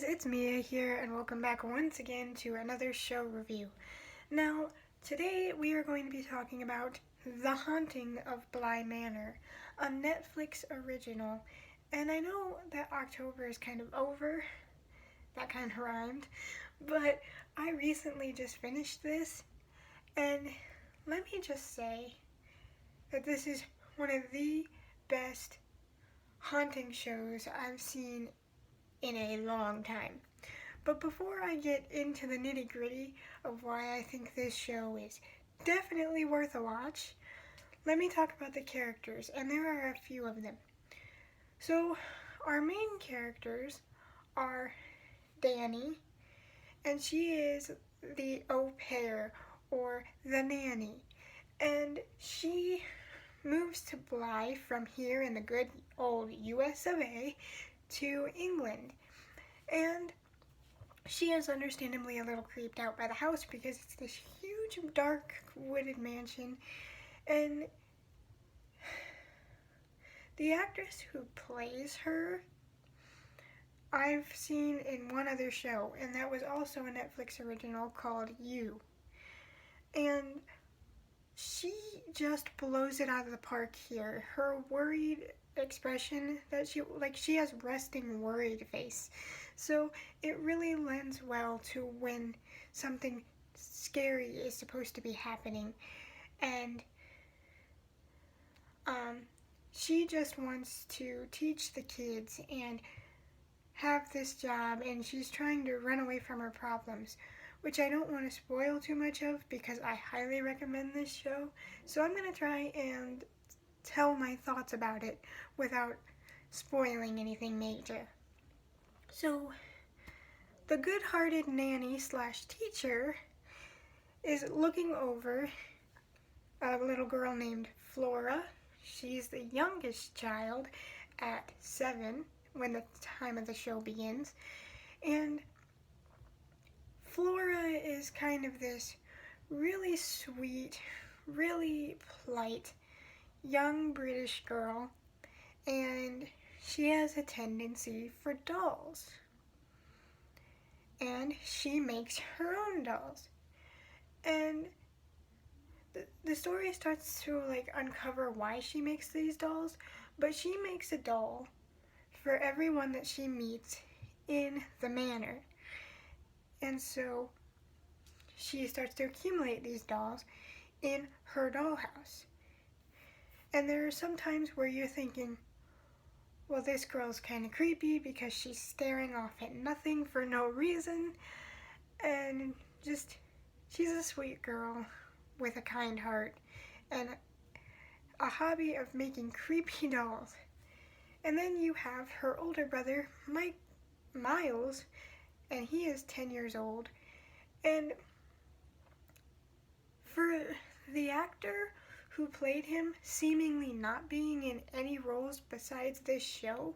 it's Mia here, and welcome back once again to another show review. Now, today we are going to be talking about The Haunting of Bly Manor, a Netflix original. And I know that October is kind of over, that kind of rhymed, but I recently just finished this, and let me just say that this is one of the best haunting shows I've seen in a long time. But before I get into the nitty-gritty of why I think this show is definitely worth a watch, let me talk about the characters, and there are a few of them. So, our main characters are Danny, and she is the au pair, or the nanny, and she moves to Bly from here in the good old US of A to England. And she is understandably a little creeped out by the house because it's this huge, dark, wooded mansion. And the actress who plays her, I've seen in one other show, and that was also a Netflix original called You. And she just blows it out of the park here. Her worried expression that she has resting worried face, so it really lends well to when something scary is supposed to be happening. And she just wants to teach the kids and have this job, and she's trying to run away from her problems, which I don't want to spoil too much of because I highly recommend this show. So I'm going to try and tell my thoughts about it without spoiling anything major. So, the good-hearted nanny / teacher is looking over a little girl named Flora. She's the youngest child at 7 when the time of the show begins. And Flora is kind of this really sweet, really polite young British girl, and she has a tendency for dolls. And she makes her own dolls. And the story starts to uncover why she makes these dolls, but she makes a doll for everyone that she meets in the manor. And so she starts to accumulate these dolls in her dollhouse. And there are some times where you're thinking, well, this girl's kind of creepy because she's staring off at nothing for no reason. And she's a sweet girl with a kind heart and a hobby of making creepy dolls. And then you have her older brother, Miles, and he is 10 years old. And for the actor who played him seemingly not being in any roles besides this show,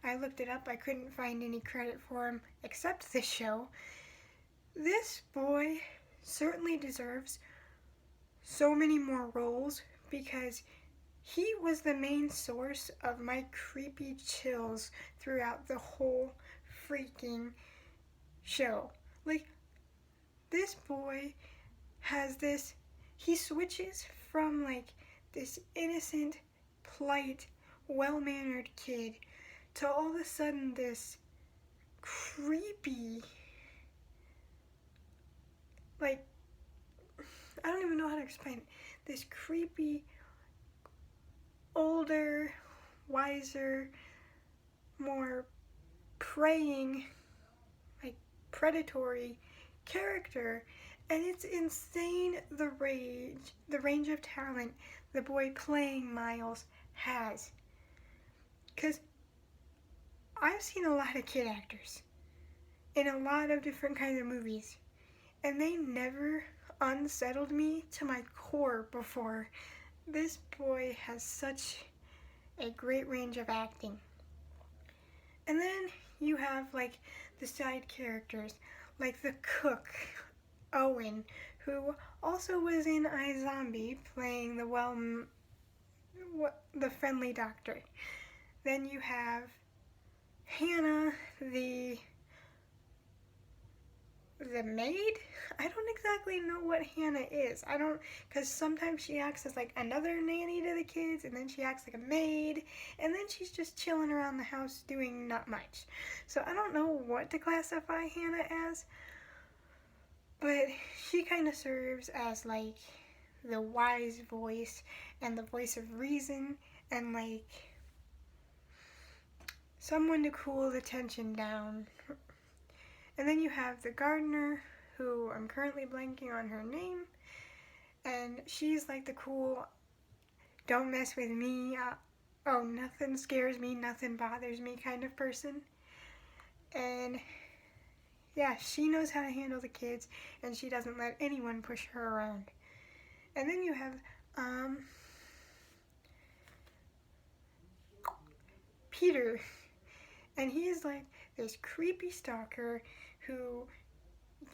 I looked it up, I couldn't find any credit for him except this show. This boy certainly deserves so many more roles because he was the main source of my creepy chills throughout the whole freaking show. This boy has he switches from this innocent, polite, well-mannered kid to all of a sudden this creepy, I don't even know how to explain it. This creepy, older, wiser, more preying, predatory character. And it's insane the range of talent the boy playing Miles has. Because I've seen a lot of kid actors in a lot of different kinds of movies, and they never unsettled me to my core before. This boy has such a great range of acting. And then you have the side characters, like the cook, Owen, who also was in iZombie playing the friendly doctor. Then you have Hannah, the maid? I don't exactly know what Hannah is. Because sometimes she acts as like another nanny to the kids, and then she acts like a maid, and then she's just chilling around the house doing not much. So I don't know what to classify Hannah as, but she kind of serves as like the wise voice and the voice of reason and like someone to cool the tension down. And then you have the gardener, who I'm currently blanking on her name, and she's like the cool, don't mess with me, oh, nothing scares me, nothing bothers me kind of person. And yeah, she knows how to handle the kids, and she doesn't let anyone push her around. And then you have Peter, and he is like this creepy stalker who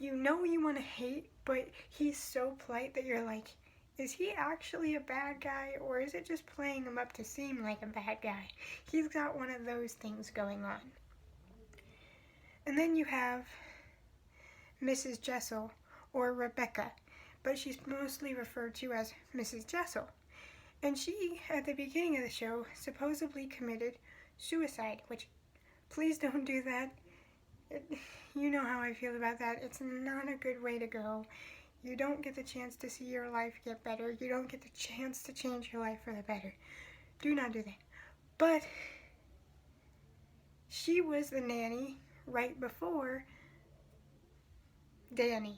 you want to hate, but he's so polite that you're like, is he actually a bad guy, or is it just playing him up to seem like a bad guy? He's got one of those things going on. And then you have Mrs. Jessel, or Rebecca, but she's mostly referred to as Mrs. Jessel. And she, at the beginning of the show, supposedly committed suicide, which, please don't do that. You know how I feel about that. It's not a good way to go. You don't get the chance to see your life get better. You don't get the chance to change your life for the better. Do not do that. But she was the nanny right before Danny.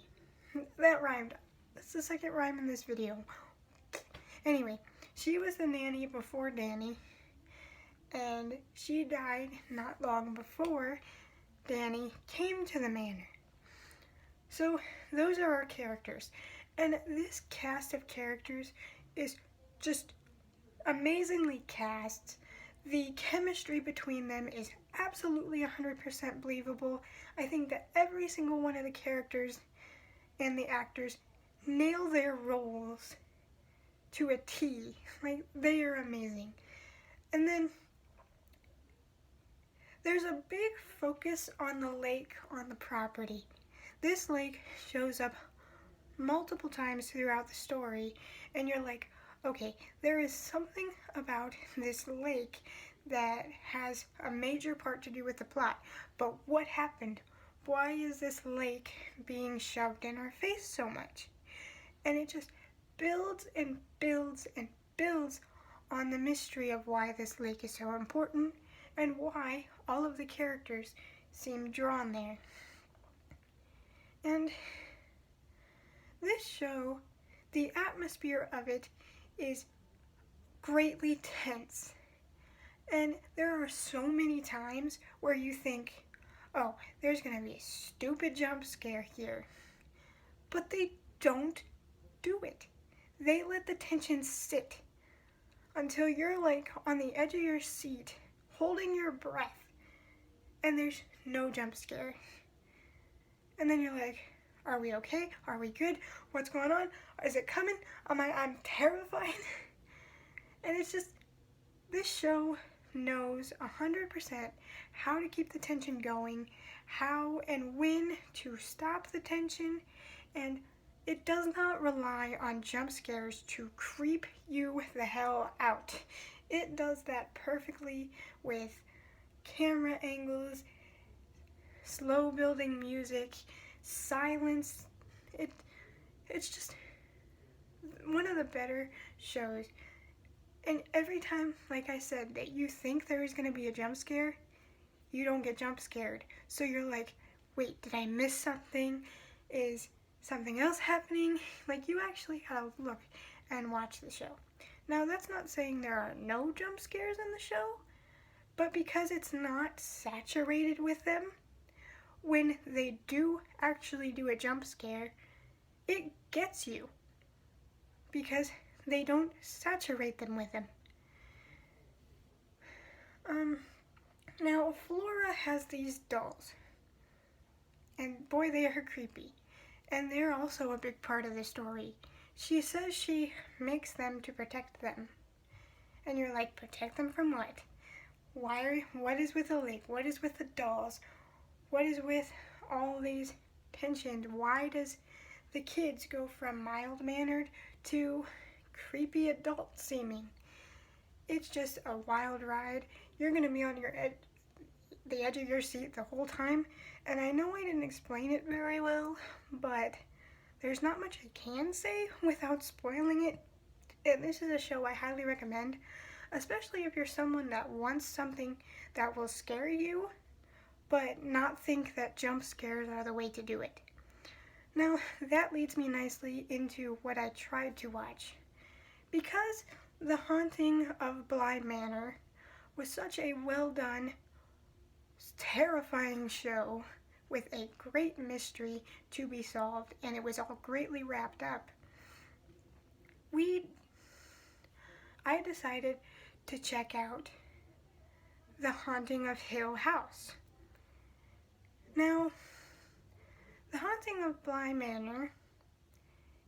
That rhymed. That's the second rhyme in this video. Anyway, she was the nanny before Danny, and she died not long before Danny came to the manor. So those are our characters, and this cast of characters is just amazingly cast. The chemistry between them is absolutely 100% believable. I think that every single one of the characters and the actors nail their roles to a T. Like, they are amazing. And then there's a big focus on the lake on the property. This lake shows up multiple times throughout the story, and you're like, okay, there is something about this lake that has a major part to do with the plot, but what happened? Why is this lake being shoved in our face so much? And it just builds and builds and builds on the mystery of why this lake is so important and why all of the characters seem drawn there. And this show, the atmosphere of it is greatly tense. And there are so many times where you think, oh, there's going to be a stupid jump scare here. But they don't do it. They let the tension sit until you're like on the edge of your seat, holding your breath, and there's no jump scare. And then you're like, are we okay? Are we good? What's going on? Is it coming? I'm terrified. And it's just, this show knows 100% how to keep the tension going, how and when to stop the tension, and it does not rely on jump scares to creep you the hell out. It does that perfectly with camera angles, slow building music, silence. It's just one of the better shows. And every time, like I said, that you think there is going to be a jump scare, you don't get jump scared. So you're like, wait, did I miss something? Is something else happening? Like, you actually gotta look and watch the show. Now, that's not saying there are no jump scares in the show, but because it's not saturated with them, when they do actually do a jump scare, it gets you because they don't saturate them with them. Now, Flora has these dolls, and boy, they are creepy, and they're also a big part of the story. She says she makes them to protect them, and you're like, protect them from what? What is with the lake? What is with the dolls? What is with all these tension. Why does the kids go from mild-mannered to creepy adult seeming? It's just a wild ride. You're going to be on the edge of your seat the whole time. And I know I didn't explain it very well, but there's not much I can say without spoiling it. And this is a show I highly recommend, especially if you're someone that wants something that will scare you, but not think that jump scares are the way to do it. Now, that leads me nicely into what I tried to watch. Because The Haunting of Bly Manor was such a well-done, terrifying show with a great mystery to be solved, and it was all greatly wrapped up, I decided to check out The Haunting of Hill House. Now, The Haunting of Bly Manor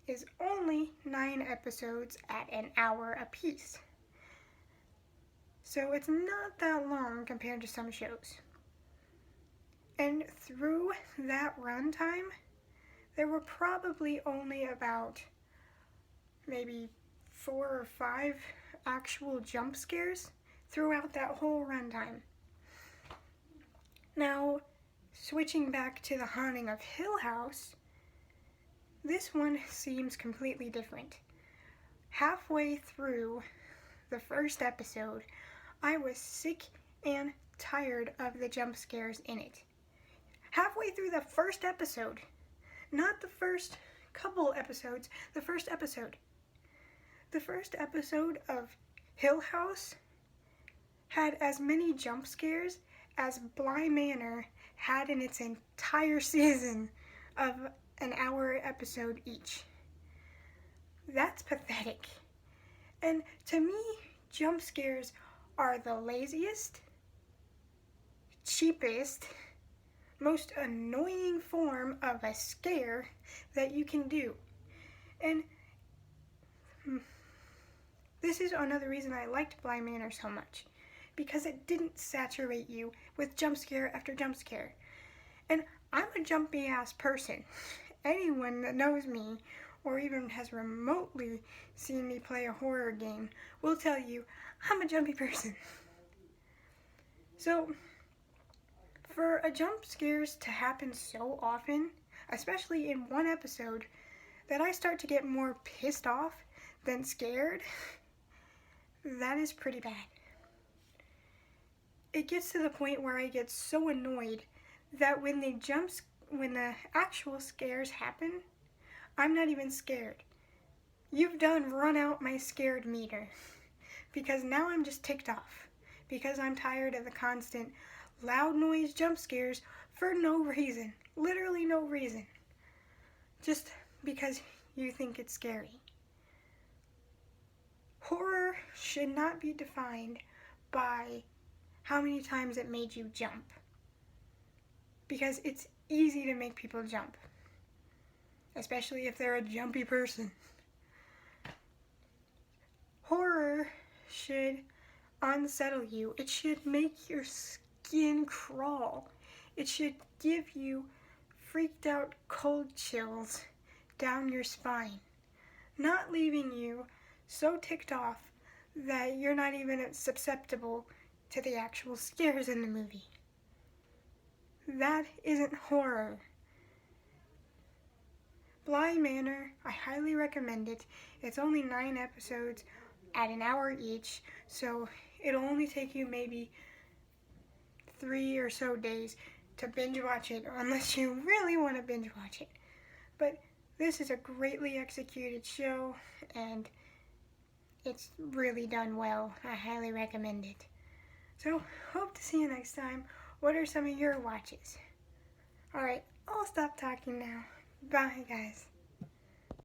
is only 9 episodes at an hour apiece. So it's not that long compared to some shows. And through that runtime, there were probably only about maybe 4 or 5 actual jump scares throughout that whole runtime. Now, switching back to The Haunting of Hill House, this one seems completely different. Halfway through the first episode, I was sick and tired of the jump scares in it. Halfway through the first episode, not the first couple episodes, the first episode. The first episode of Hill House had as many jump scares as Bly Manor had in its entire season of an hour episode each. That's pathetic. And to me, jump scares are the laziest, cheapest, most annoying form of a scare that you can do. And this is another reason I liked Bly Manor so much, because it didn't saturate you with jump scare after jump scare. And I'm a jumpy ass person. Anyone that knows me or even has remotely seen me play a horror game will tell you I'm a jumpy person. So, for a jump scares to happen so often, especially in one episode, that I start to get more pissed off than scared, that is pretty bad. It gets to the point where I get so annoyed that when the actual scares happen, I'm not even scared. You've done run out my scared meter. Because now I'm just ticked off. Because I'm tired of the constant loud noise jump scares for no reason. Literally no reason. Just because you think it's scary. Horror should not be defined by how many times it made you jump. Because it's easy to make people jump. Especially if they're a jumpy person. Horror should unsettle you. It should make your skin crawl. It should give you freaked out cold chills down your spine. Not leaving you so ticked off that you're not even susceptible to the actual scares in the movie. That isn't horror. Bly Manor, I highly recommend it. It's only 9 episodes at an hour each, so it'll only take you maybe 3 or so days to binge watch it, unless you really want to binge watch it. But this is a greatly executed show, and it's really done well. I highly recommend it. So, hope to see you next time. What are some of your watches? Alright, I'll stop talking now. Bye, guys.